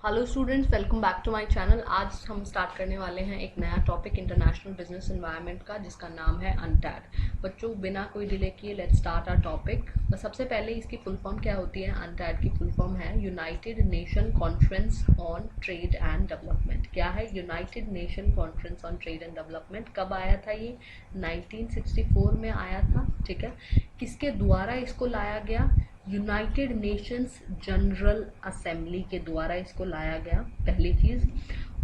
Hello students, welcome back to my channel. आज हम start करने वाले हैं एक नया टॉपिक इंटरनेशनल बिजनेस एनवायरनमेंट का, जिसका नाम है अनटैड। बच्चों, बिना कोई डिले किए लेट्स स्टार्ट आवर टॉपिक। सबसे पहले इसकी फुल फॉर्म क्या होती है? अनटैड की फुल फॉर्म है United nation conference on trade and development. क्या है United nation conference on trade and development? कब आया था ये? 1964 में आया था। ठीक है, किसके द्वारा इसको लाया गया? यूनाइटेड नेशंस जनरल असेंबली के द्वारा इसको लाया गया, पहली चीज।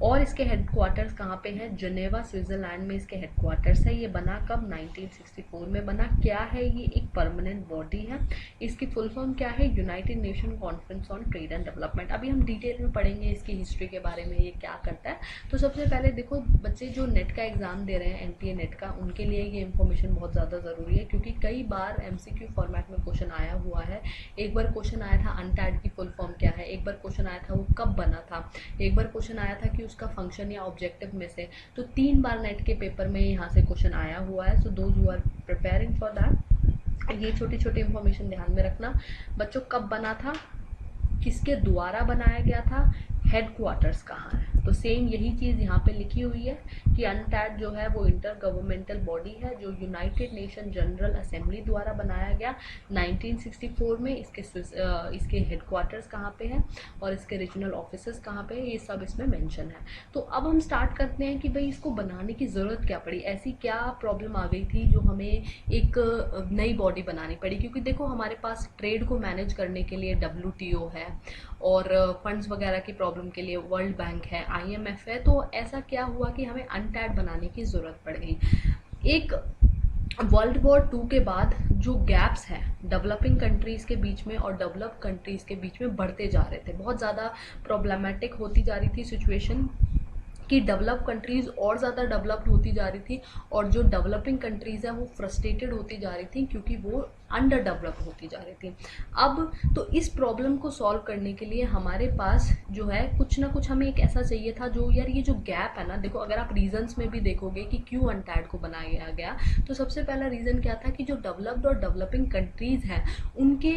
और इसके हेडक्वार्टर्स कहाँ पे है? जनेवा, स्विट्जरलैंड में इसके हेडक्वार्टर्स है। ये बना कब? 1964 में बना। क्या है ये? एक परमानेंट बॉडी है। इसकी फुल फॉर्म क्या है? United nation conference on trade and development. अभी हम डिटेल में पढ़ेंगे इसकी हिस्ट्री के बारे में, ये क्या करता है। तो सबसे पहले देखो बच्चे, जो नेट का एग्जाम दे रहे हैं, एनटीए नेट का, उनके लिए ये इन्फॉर्मेशन बहुत ज़्यादा ज़रूरी है, क्योंकि कई बार एमसीक्यू फॉर्मेट में क्वेश्चन आया हुआ है। एक बार क्वेश्चन आया था अनटैड की फुल फॉर्म क्या है, एक बार क्वेश्चन आया था वो कब बना था, एक बार क्वेश्चन आया था कि उसका फंक्शन या ऑब्जेक्टिव में से। तो 3 बार नेट के पेपर में यहाँ से क्वेश्चन आया हुआ है। So those who are preparing for that, ये छोटी छोटी इंफॉर्मेशन ध्यान में रखना। बच्चों, कब बना था, किसके द्वारा बनाया गया था, हेडक्वार्टर्स कहाँ है? तो सेम यही चीज़ यहाँ पे लिखी हुई है कि अनटैड जो है वो इंटर गवर्नमेंटल बॉडी है, जो यूनाइटेड नेशन जनरल असेंबली द्वारा बनाया गया 1964 में। इसके हेडक्वार्टर्स कहाँ पे है और इसके रीजनल ऑफिसेस कहाँ पे है, ये सब इसमें मेंशन है। तो अब हम स्टार्ट करते हैं कि भाई इसको बनाने की ज़रूरत क्या पड़ी, ऐसी क्या प्रॉब्लम आ गई थी जो हमें एक नई बॉडी बनानी पड़ी। क्योंकि देखो, हमारे पास ट्रेड को मैनेज करने के लिए WTO है, और फंड्स वगैरह की प्रॉब्लम के लिए वर्ल्ड बैंक है, IMF है। तो ऐसा क्या हुआ कि हमें अनटैड बनाने की ज़रूरत पड़ गई। एक वर्ल्ड वॉर 2 के बाद जो गैप्स हैं डेवलपिंग कंट्रीज के बीच में और डेवलप कंट्रीज के बीच में बढ़ते जा रहे थे, बहुत ज़्यादा प्रॉब्लमेटिक होती जा रही थी सिचुएशन, कि डेवलप कंट्रीज और ज़्यादा डेवलप्ड होती जा रही थी, और जो डेवलपिंग कंट्रीज हैं वो फ्रस्ट्रेटेड होती जा रही थी, क्योंकि वो अंडर डेवलप होती जा रही थी। अब तो इस प्रॉब्लम को सॉल्व करने के लिए हमारे पास जो है कुछ ना कुछ हमें एक ऐसा चाहिए था जो, यार ये जो गैप है ना, देखो अगर आप रीजंस में भी देखोगे कि क्यों अनटैड को बनाया गया, तो सबसे पहला रीज़न क्या था कि जो डेवलप्ड और डेवलपिंग कंट्रीज हैं उनके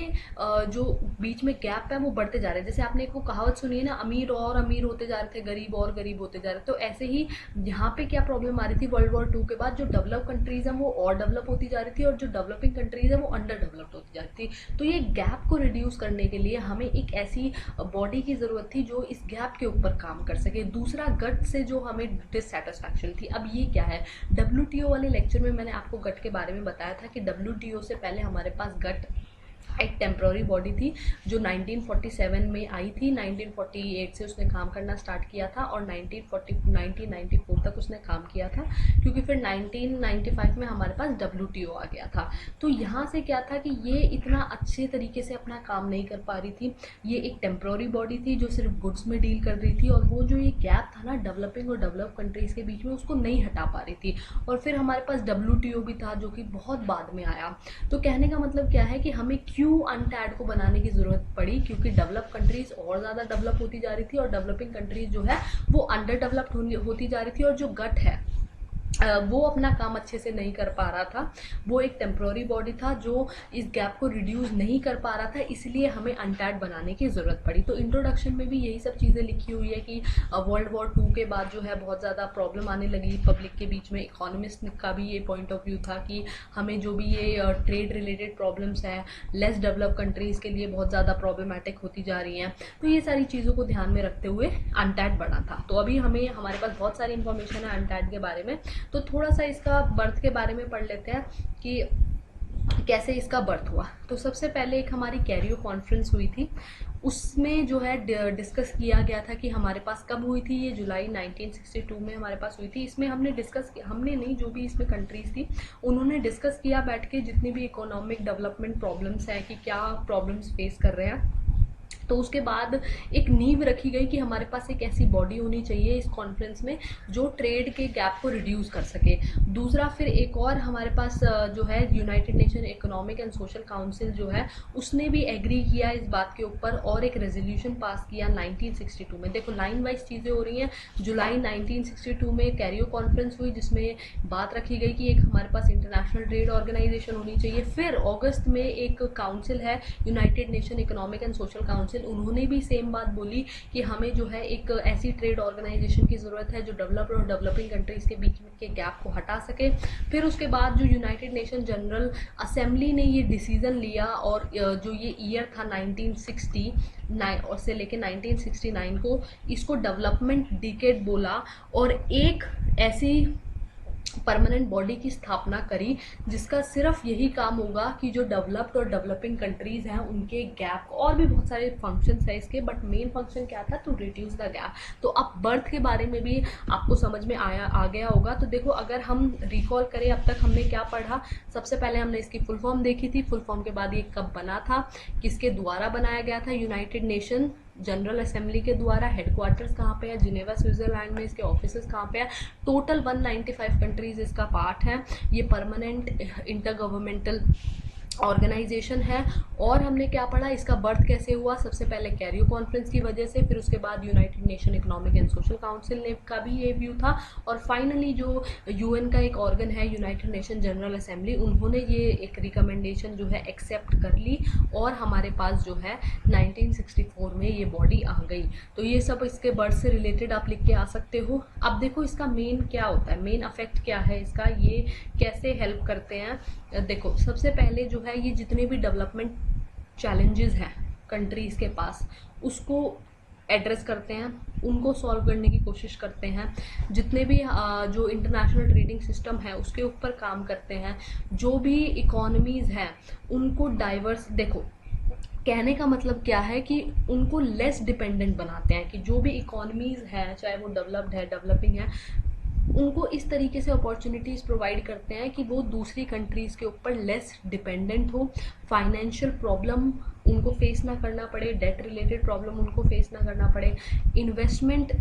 जो बीच में गैप है वो बढ़ते जा रहे हैं। जैसे आपने एक वो कहावत सुनी है ना, अमीर और अमीर होते जा रहे थे, गरीब और गरीब होते जा रहे थे। तो ऐसे ही यहाँ पे क्या प्रॉब्लम आ रही थी वर्ल्ड वॉर 2 के बाद, जो डेवलप कंट्रीज हैं वो और डेवलप होती जा रही थी, और जो डेवलपिंग कंट्रीज है वो अंडर डेवलप्ड होती जा रही थी। तो ये गैप को रिड्यूस करने के लिए हमें एक ऐसी बॉडी की जरूरत थी जो इस गैप के ऊपर काम कर सके। दूसरा, गट से जो हमें डिससेटिस्फैक्शन थी। अब ये क्या है? WTO वाले लेक्चर में मैंने आपको गट के बारे में बताया था कि WTO से पहले हमारे पास गट एक टेम्प्रोरी बॉडी थी जो 1947 में आई थी। 1948 से उसने काम करना स्टार्ट किया था, और 1994 तक उसने काम किया था, क्योंकि फिर 1995 में हमारे पास WTO आ गया था। तो यहाँ से क्या था कि ये इतना अच्छे तरीके से अपना काम नहीं कर पा रही थी। ये एक टेम्प्रोरी बॉडी थी जो सिर्फ गुड्स में डील कर रही थी, और वो जो ये गैप था ना डेवलपिंग और डेवलप कंट्रीज के बीच में, उसको नहीं हटा पा रही थी। और फिर हमारे पास WTO भी था, जो कि बहुत बाद में आया। तो कहने का मतलब क्या है कि हमें क्यों अनटैड को बनाने की जरूरत पड़ी? क्योंकि डेवलप कंट्रीज और ज्यादा डेवलप होती जा रही थी, और डेवलपिंग कंट्रीज जो है वो अंडर डेवलप्ड होती जा रही थी। और जो गट है वो अपना काम अच्छे से नहीं कर पा रहा था। वो एक टेम्प्रोरी बॉडी था जो इस गैप को रिड्यूस नहीं कर पा रहा था, इसलिए हमें अनटैड बनाने की ज़रूरत पड़ी। तो इंट्रोडक्शन में भी यही सब चीज़ें लिखी हुई है कि वर्ल्ड वॉर 2 के बाद जो है बहुत ज़्यादा प्रॉब्लम आने लगी पब्लिक के बीच में। इकोनॉमिस्ट का भी ये पॉइंट ऑफ व्यू था कि हमें जो भी ये ट्रेड रिलेटेड प्रॉब्लम्स हैं लेस डेवलप कंट्रीज़ के लिए बहुत ज़्यादा प्रॉब्लमेटिक होती जा रही हैं। तो ये सारी चीज़ों को ध्यान में रखते हुए अनटैड बना था। तो अभी हमारे पास बहुत सारी इंफॉर्मेशन है अनटैड के बारे में। तो थोड़ा सा इसका बर्थ के बारे में पढ़ लेते हैं कि कैसे इसका बर्थ हुआ। तो सबसे पहले एक हमारी कैरियो कॉन्फ्रेंस हुई थी, उसमें जो है डिस्कस किया गया था कि हमारे पास कब हुई थी, ये जुलाई 1962 में हमारे पास हुई थी। इसमें हमने नहीं, जो भी इसमें कंट्रीज थी उन्होंने डिस्कस किया बैठ के जितनी भी इकोनॉमिक डेवलपमेंट प्रॉब्लम्स हैं कि क्या प्रॉब्लम्स फेस कर रहे हैं। तो उसके बाद एक नींव रखी गई कि हमारे पास एक ऐसी बॉडी होनी चाहिए इस कॉन्फ्रेंस में जो ट्रेड के गैप को रिड्यूस कर सके। दूसरा, फिर एक और हमारे पास जो है United nation economic and social council जो है उसने भी एग्री किया इस बात के ऊपर, और एक रेजोल्यूशन पास किया 1962 में। देखो लाइन वाइज चीज़ें हो रही हैं। जुलाई 1962 में कैरियो कॉन्फ्रेंस हुई जिसमें बात रखी गई कि एक हमारे पास इंटरनेशनल ट्रेड ऑर्गेनाइजेशन होनी चाहिए। फिर अगस्त में एक काउंसिल है United nation economic and social council, council, उन्होंने भी सेम बात बोली कि हमें जो है एक ऐसी ट्रेड ऑर्गेनाइजेशन की ज़रूरत है जो डेवलप्ड और डेवलपिंग कंट्रीज़ के बीच में के गैप को हटा सके। फिर उसके बाद जो यूनाइटेड नेशन जनरल असेंबली ने ये डिसीज़न लिया और जो ये ईयर था 1960 और से लेके 1969 को, इसको डेवलपमेंट डिकेड बोला और एक ऐसी परमानेंट बॉडी की स्थापना करी जिसका सिर्फ यही काम होगा कि जो डेवलप्ड और डेवलपिंग कंट्रीज हैं उनके गैप, और भी बहुत सारे फंक्शंस हैं इसके, बट मेन फंक्शन क्या था, टू रिड्यूस द गैप। तो अब बर्थ के बारे में भी आपको समझ में आ गया होगा। तो देखो, अगर हम रिकॉल करें अब तक हमने क्या पढ़ा, सबसे पहले हमने इसकी फुल फॉर्म देखी थी, फुल फॉर्म के बाद ये कब बना था, किसके द्वारा बनाया गया था, यूनाइटेड नेशन जनरल असेंबली के द्वारा, हेडक्वार्टर्स कहाँ पे है, जिनेवा स्विट्जरलैंड में, इसके ऑफिसेस कहाँ पे है, टोटल 195 कंट्रीज इसका पार्ट है, ये परमानेंट इंटर गवर्नमेंटल ऑर्गेनाइजेशन है। और हमने क्या पढ़ा, इसका बर्थ कैसे हुआ, सबसे पहले कैरियो कॉन्फ्रेंस की वजह से, फिर उसके बाद United nation economic and social council ने का भी ये व्यू था, और फाइनली जो यूएन का एक ऑर्गन है यूनाइटेड नेशन जनरल असेंबली, उन्होंने ये एक रिकमेंडेशन जो है एक्सेप्ट कर ली और हमारे पास जो है 1964 में ये बॉडी आ गई। तो ये सब इसके बर्थ से रिलेटेड आप लिख के आ सकते हो। अब देखो इसका मेन क्या होता है, मेन अफेक्ट क्या है इसका, ये कैसे हेल्प करते हैं। देखो, सबसे पहले जो है ये जितने भी डेवलपमेंट चैलेंजेस हैं कंट्रीज के पास, उसको एड्रेस करते हैं, उनको सॉल्व करने की कोशिश करते हैं, जितने भी जो इंटरनेशनल ट्रेडिंग सिस्टम है उसके ऊपर काम करते हैं, जो भी इकोनॉमीज हैं उनको डाइवर्स, देखो कहने का मतलब क्या है कि उनको लेस डिपेंडेंट बनाते हैं, कि जो भी इकोनॉमीज हैं चाहे वो डेवलप्ड है डेवलपिंग है, उनको इस तरीके से अपॉर्चुनिटीज़ प्रोवाइड करते हैं कि वो दूसरी कंट्रीज़ के ऊपर लेस डिपेंडेंट हो, फाइनेंशियल प्रॉब्लम उनको फेस ना करना पड़े, डेट रिलेटेड प्रॉब्लम उनको फेस ना करना पड़े, इन्वेस्टमेंट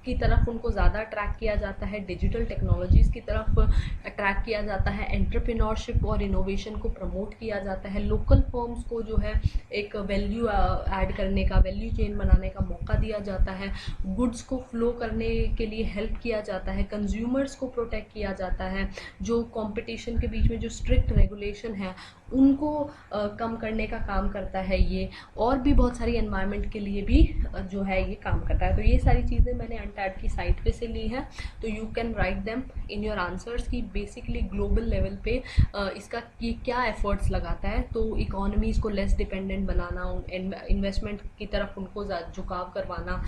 की तरफ उनको ज़्यादा अट्रैक्ट किया जाता है, डिजिटल टेक्नोलॉजीज़ की तरफ अट्रैक्ट किया जाता है, एंटरप्रेन्योरशिप और इनोवेशन को प्रमोट किया जाता है, लोकल फर्म्स को जो है एक वैल्यू ऐड करने का, वैल्यू चेन बनाने का मौका दिया जाता है, गुड्स को फ्लो करने के लिए हेल्प किया जाता है, कंज्यूमर्स को प्रोटेक्ट किया जाता है, जो कंपटीशन के बीच में जो स्ट्रिक्ट रेगुलेशन है उनको कम करने का काम करता है ये, और भी बहुत सारी एनवायरनमेंट के लिए भी जो है ये काम करता है। तो ये सारी चीज़ें मैंने अनटैड की साइट पे से ली हैं, तो you can write them in your answers कि बेसिकली ग्लोबल लेवल पे इसका ये क्या एफर्ट्स लगाता है। तो इकोनॉमीज़ को लेस डिपेंडेंट बनाना, इन्वेस्टमेंट की तरफ उनको झुकाव करवाना,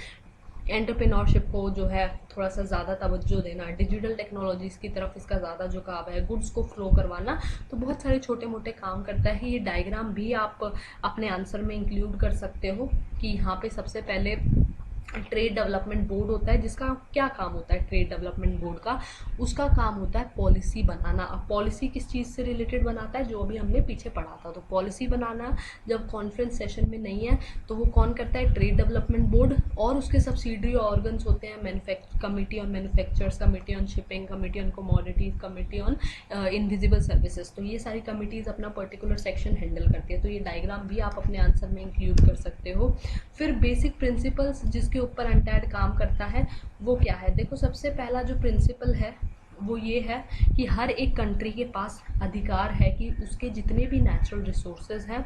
एंटरप्रेन्योरशिप को जो है थोड़ा सा ज़्यादा तवज्जो देना, डिजिटल टेक्नोलॉजीज़ की तरफ इसका ज़्यादा झुकाव है, गुड्स को फ्लो करवाना, तो बहुत सारे छोटे मोटे काम करता है। ये डायग्राम भी आप अपने आंसर में इंक्लूड कर सकते हो कि यहाँ पे सबसे पहले ट्रेड डेवलपमेंट बोर्ड होता है, जिसका क्या काम होता है ट्रेड डेवलपमेंट बोर्ड का, उसका काम होता है पॉलिसी बनाना। अब पॉलिसी किस चीज़ से रिलेटेड बनाता है, जो अभी हमने पीछे पढ़ा था। तो पॉलिसी बनाना जब कॉन्फ्रेंस सेशन में नहीं है तो वो कौन करता है, ट्रेड डेवलपमेंट बोर्ड, और उसके सब्सिडरी ऑर्गन्स होते हैं committee on manufacturers, committee on shipping, committee on commodities, committee on invisible services. तो ये सारी कमिटीज़ अपना पर्टिकुलर सेक्शन हैंडल करती है। तो ये डायग्राम भी आप अपने आंसर में इंक्लूड कर सकते हो। फिर बेसिक प्रिंसिपल्स जिसके ऊपर अनटैड काम करता है वो क्या है, देखो सबसे पहला जो प्रिंसिपल है वो ये है कि हर एक कंट्री के पास अधिकार है कि उसके जितने भी नेचुरल रिसोर्सेज हैं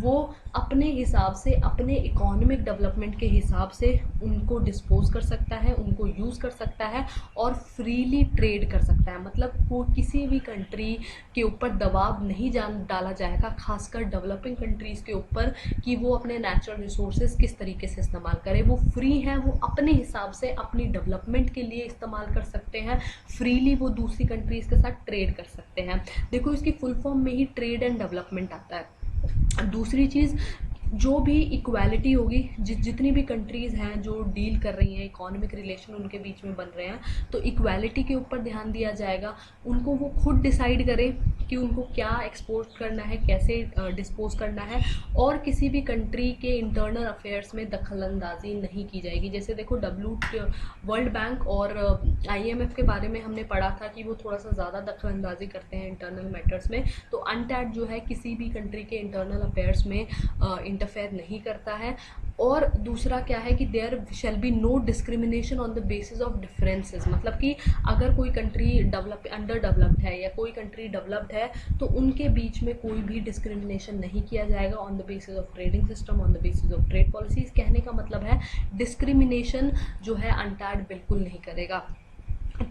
वो अपने हिसाब से, अपने इकोनॉमिक डेवलपमेंट के हिसाब से उनको डिस्पोज कर सकता है, उनको यूज़ कर सकता है और फ्रीली ट्रेड कर सकता है। मतलब वो किसी भी कंट्री के ऊपर दबाव नहीं डाला जाएगा, खासकर डेवलपिंग कंट्रीज़ के ऊपर, कि वो अपने नेचुरल रिसोर्सेज किस तरीके से इस्तेमाल करें। वो फ्री हैं, वो अपने हिसाब से अपनी डेवलपमेंट के लिए इस्तेमाल कर सकते हैं, फ्रीली वो दूसरी कंट्रीज़ के साथ ट्रेड कर सकते हैं। देखो इसकी फुल फॉर्म में ही ट्रेड एंड डेवलपमेंट आता है। दूसरी चीज़, जो भी इक्वालिटी होगी, जितनी भी कंट्रीज़ हैं जो डील कर रही हैं, इकोनॉमिक रिलेशन उनके बीच में बन रहे हैं, तो इक्वालिटी के ऊपर ध्यान दिया जाएगा। उनको वो खुद डिसाइड करें कि उनको क्या एक्सपोर्ट करना है, कैसे डिस्पोज करना है, और किसी भी कंट्री के इंटरनल अफेयर्स में दखलंदाजी नहीं की जाएगी। जैसे देखो वर्ल्ड बैंक और IMF के बारे में हमने पढ़ा था कि वो थोड़ा सा ज़्यादा दखलंदाजी करते हैं इंटरनल मैटर्स में। तो अनटैड जो है किसी भी कंट्री के इंटरनल अफेयर्स में इंटरफेयर नहीं करता है। और दूसरा क्या है कि there shall be no discrimination on the basis of differences, मतलब कि अगर कोई कंट्री अंडर डेवलप्ड है या कोई कंट्री डेवलप्ड है तो उनके बीच में कोई भी डिस्क्रिमिनेशन नहीं किया जाएगा on the basis of trading system, on the basis of trade policies. कहने का मतलब है डिस्क्रिमिनेशन जो है अनटैड बिल्कुल नहीं करेगा।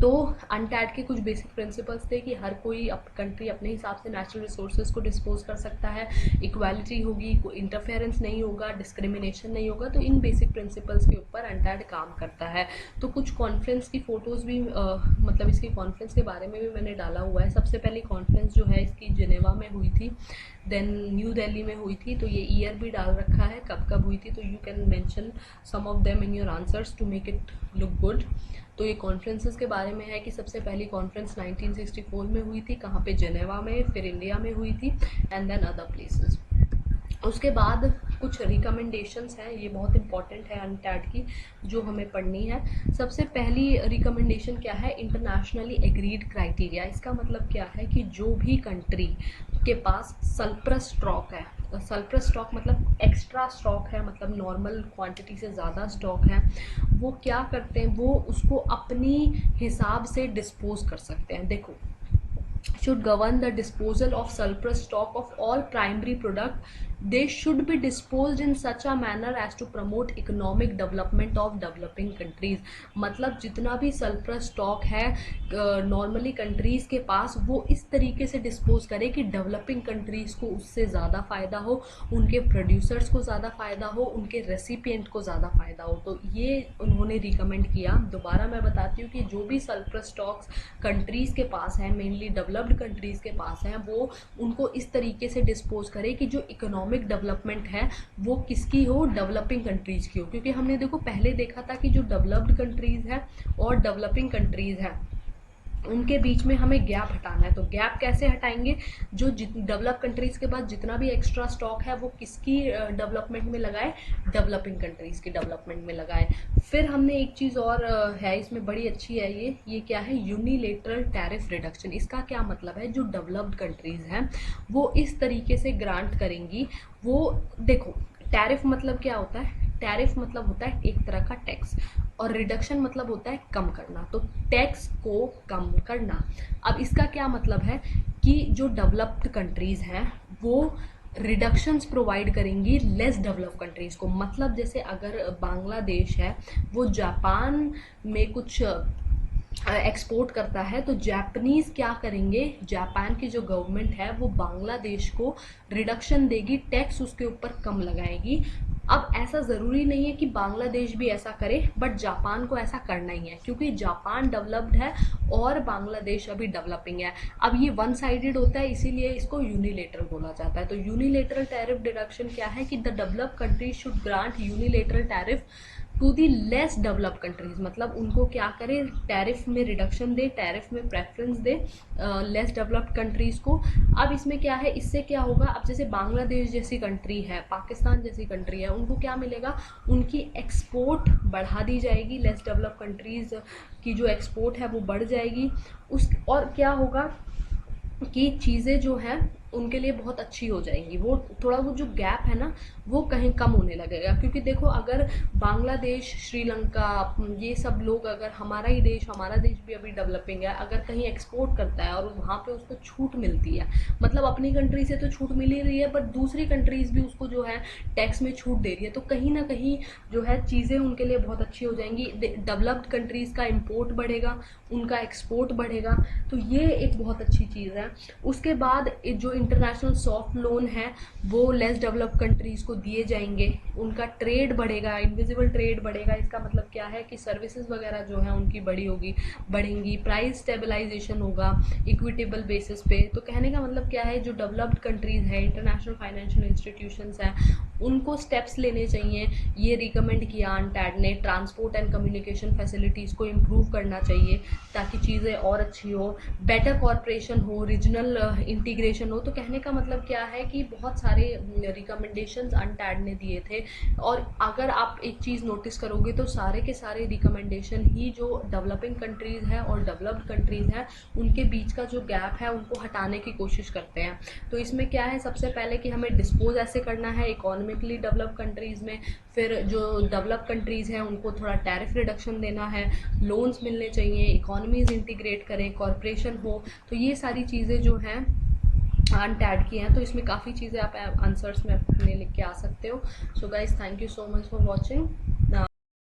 तो अनटैड के कुछ बेसिक प्रिंसिपल्स थे कि हर कोई कंट्री अपने हिसाब से नेचुरल रिसोर्सेज को डिस्पोज कर सकता है, इक्वालिटी होगी, कोई इंटरफेरेंस नहीं होगा, डिस्क्रिमिनेशन नहीं होगा। तो इन बेसिक प्रिंसिपल्स के ऊपर अनटैड काम करता है। तो कुछ कॉन्फ्रेंस की फ़ोटोज़ भी मतलब इसकी कॉन्फ्रेंस के बारे में भी मैंने डाला हुआ है। सबसे पहली कॉन्फ्रेंस जो है इसकी जिनेवा में हुई थी, देन न्यू दिल्ली में हुई थी। तो ये ईयर भी डाल रखा है कब कब हुई थी, तो you can mention some of them in your answers to make it look good. तो ये कॉन्फ्रेंसेस के बारे में है कि सबसे पहली कॉन्फ्रेंस 1964 में हुई थी, कहाँ पे, जेनेवा में, फिर इंडिया में हुई थी, एंड देन अदर प्लेसेस। उसके बाद कुछ रिकमेंडेशंस हैं, ये बहुत इंपॉर्टेंट है अनटैड की, जो हमें पढ़नी है। सबसे पहली रिकमेंडेशन क्या है, इंटरनेशनली एग्रीड क्राइटेरिया। इसका मतलब क्या है कि जो भी कंट्री के पास सरप्लस स्टॉक है, सरप्लस स्टॉक मतलब एक्स्ट्रा स्टॉक है, मतलब नॉर्मल क्वांटिटी से ज़्यादा स्टॉक है, वो क्या करते हैं, वो उसको अपनी हिसाब से डिस्पोज कर सकते हैं। देखो, should govern the disposal of surplus stock of all primary product. They should be disposed in such a manner as to promote economic development of developing countries. मतलब जितना भी surplus stock है नॉर्मली कंट्रीज़ के पास, वो इस तरीके से dispose करे कि डेवलपिंग कंट्रीज़ को उससे ज़्यादा फ़ायदा हो, उनके प्रोड्यूसर्स को ज़्यादा फ़ायदा हो, उनके रेसिपिएंट को ज़्यादा फ़ायदा हो। तो ये उन्होंने रिकमेंड किया। दोबारा मैं बताती हूँ कि जो भी सरप्लस स्टॉक्स कंट्रीज़ के पास हैं, मेनली डेवलप्ड कंट्रीज़ के पास हैं, वो उनको इस तरीके से डिस्पोज करे कि जो इकोनॉमिक डेवलपमेंट है वो किसकी हो, डेवलपिंग कंट्रीज़ की हो। क्योंकि हमने देखो पहले देखा था कि जो डेवलप्ड कंट्रीज़ है और डेवलपिंग कंट्रीज़ है उनके बीच में हमें गैप हटाना है। तो गैप कैसे हटाएंगे, जो डेवलप कंट्रीज़ के पास जितना भी एक्स्ट्रा स्टॉक है वो किसकी डेवलपमेंट में लगाए, डेवलपिंग कंट्रीज़ की डेवलपमेंट में लगाए। फिर हमने एक चीज़ और है इसमें बड़ी अच्छी है, ये क्या है, यूनिलेटरल टैरिफ रिडक्शन। इसका क्या मतलब है, जो डेवलप्ड कंट्रीज़ हैं वो इस तरीके से ग्रांट करेंगी। वो देखो, टैरिफ मतलब क्या होता है, टैरिफ मतलब होता है एक तरह का टैक्स, और रिडक्शन मतलब होता है कम करना। तो टैक्स को कम करना। अब इसका क्या मतलब है कि जो डेवलप्ड कंट्रीज़ हैं वो रिडक्शंस प्रोवाइड करेंगी लेस डेवलप कंट्रीज़ को। मतलब जैसे अगर बांग्लादेश है वो जापान में कुछ एक्सपोर्ट करता है, तो जापानीज़ क्या करेंगे, जापान की जो गवर्नमेंट है वो बांग्लादेश को रिडक्शन देगी, टैक्स उसके ऊपर कम लगाएगी। अब ऐसा ज़रूरी नहीं है कि बांग्लादेश भी ऐसा करे, बट जापान को ऐसा करना ही है क्योंकि जापान डेवलप्ड है और बांग्लादेश अभी डेवलपिंग है। अब ये वन साइडेड होता है, इसीलिए इसको यूनिलेटरल बोला जाता है। तो यूनिलेटरल टैरिफ डिडक्शन क्या है कि the developed countries should grant unilateral tariff to the less developed countries. मतलब उनको क्या करे, टैरिफ में रिडक्शन दे, टैरिफ में प्रेफरेंस दे लेस डेवलप्ड कंट्रीज़ को। अब इसमें क्या है, इससे क्या होगा, अब जैसे बांग्लादेश जैसी कंट्री है, पाकिस्तान जैसी कंट्री है, उनको क्या मिलेगा, उनकी एक्सपोर्ट बढ़ा दी जाएगी, लेस डेवलप्ड कंट्रीज़ की जो एक्सपोर्ट है वो बढ़ जाएगी। और क्या होगा कि चीज़ें जो हैं उनके लिए बहुत अच्छी हो जाएंगी। वो थोड़ा वो जो गैप है ना वो कहीं कम होने लगेगा। क्योंकि देखो, अगर बांग्लादेश, श्रीलंका, ये सब लोग, अगर हमारा देश भी अभी डेवलपिंग है, अगर कहीं एक्सपोर्ट करता है और वहाँ पे उसको छूट मिलती है, मतलब अपनी कंट्री से तो छूट मिल ही रही है, बट दूसरी कंट्रीज़ भी उसको जो है टैक्स में छूट दे रही है, तो कहीं ना कहीं जो है चीज़ें उनके लिए बहुत अच्छी हो जाएंगी। डेवलप्ड कंट्रीज़ का इम्पोर्ट बढ़ेगा, उनका एक्सपोर्ट बढ़ेगा, तो ये एक बहुत अच्छी चीज़ है। उसके बाद जो इंटरनेशनल सॉफ्ट लोन है वो लेस डेवलप्ड कंट्रीज़ को दिए जाएंगे, उनका ट्रेड बढ़ेगा, इनविजिबल ट्रेड बढ़ेगा। इसका मतलब क्या है कि सर्विसेज वगैरह जो है उनकी बढ़ेंगी, प्राइस स्टेबलाइजेशन होगा इक्विटेबल बेसिस पे। तो कहने का मतलब क्या है, जो डेवलप्ड कंट्रीज़ है, इंटरनेशनल फाइनेंशियल इंस्टीट्यूशंस हैं, उनको स्टेप्स लेने चाहिए। ये रिकमेंड किया अनटैड ने, ट्रांसपोर्ट एंड कम्युनिकेशन फैसिलिटीज़ को इम्प्रूव करना चाहिए ताकि चीज़ें और अच्छी हो, बेटर कॉर्पोरेशन हो, रीजनल इंटीग्रेशन हो। तो कहने का मतलब क्या है कि बहुत सारे रिकमेंडेशंस अनटैड ने दिए थे, और अगर आप एक चीज़ नोटिस करोगे तो सारे के सारे रिकमेंडेशन ही जो डेवलपिंग कंट्रीज़ हैं और डेवलप्ड कंट्रीज़ हैं उनके बीच का जो गैप है उनको हटाने की कोशिश करते हैं। तो इसमें क्या है, सबसे पहले कि हमें डिस्पोज ऐसे करना है इकोनॉमिकली डेवलप कंट्रीज़ में, फिर जो डेवलप कंट्रीज़ हैं उनको थोड़ा टैरिफ रिडक्शन देना है, लोन्स मिलने चाहिए, इकोनॉमीज़ इंटीग्रेट करें, कॉरपोरेशन हो। तो ये सारी चीज़ें जो हैं अनटैड की हैं, तो इसमें काफ़ी चीज़ें आप आंसर्स में अपने लिख के आ सकते हो। So guys, thank you so much for watching.